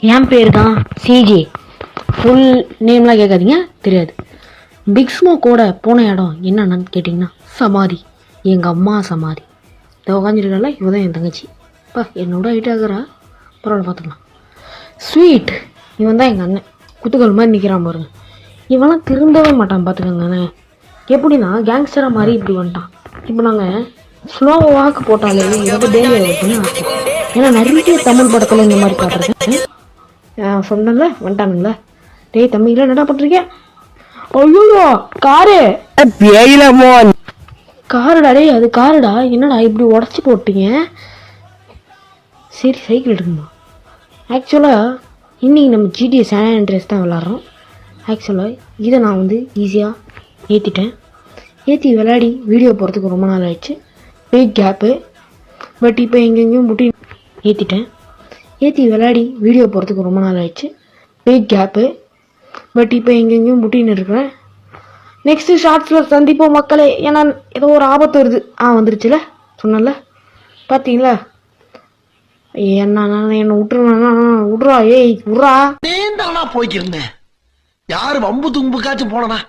என் பேர் தான் CJ. Full நேம்லாம் கேட்காதீங்க, தெரியாது. பிக் ஸ்மோக்கோட போன இடம் என்னன்னு கேட்டிங்கன்னா சமாதி. எங்கள் அம்மா சமாதி. இதை உக்காந்துருக்கல, இவ தான் என் தங்கச்சி. அப்பா என்னோட ஹைட் ஆகுறா, பரவாயில்ல பார்த்துக்கலாம். ஸ்வீட், இவன் தான் எங்கள் அண்ணன். குத்துக்கள் மாதிரி நிற்கிறான் பாருங்க. இவெல்லாம் திருந்தவே மாட்டான் பார்த்துக்கோங்க. எப்படின்னா கேங்ஸ்டராக மாதிரி இப்படி வந்துட்டான். இப்போ நாங்கள் ஸ்லோவாக வாக்கு போட்டாலே இவங்க டேலியாக இருக்குன்னு ஆசை. ஏன்னா நிறைய தமிழ் படத்தில் இந்த மாதிரி பார்த்துருக்கேன். சொன்னல வந்துட்டானுங்களே. டேய் தம்பிங்களா என்னடா பண்ணுறீங்க? ஐயோ காரு காருடா. டேய் அது காருடா, என்னடா இப்படி உடச்சி போட்டீங்க? சரி சைக்கிள் எடுக்கணுமா? ஆக்சுவலாக இன்றைக்கி நம்ம ஜிடிஏ சான் ஆண்ட்ரியாஸ் தான் விளாட்றோம். ஆக்சுவலாக இதை நான் வந்து ஈஸியாக ஏற்றிட்டேன். ஏற்றி விளையாடி வீடியோ போகிறதுக்கு ரொம்ப நாள் ஆயிடுச்சு. Big gap. பட் இப்போ எங்கெங்கேயும் முட்டி ஏற்றிட்டேன். ஏற்றி விளையாடி வீடியோ போகிறதுக்கு ரொம்ப நாள் ஆயிடுச்சு. Big gap. பட் இப்போ எங்கெங்கேயும் முட்டின்னு இருக்கிறேன். நெக்ஸ்ட்டு ஷார்ட்ஸில் சந்திப்போம் மக்களே. ஏன்னா ஏதோ ஒரு ஆபத்து வருது. வந்துருச்சுல, சொன்னல பார்த்தீங்களா? என்ன விட்றா. ஏய் விட்றா. போய்க்கிருந்தேன். யாரு வம்பு தும்புக்காச்சும் போனனா?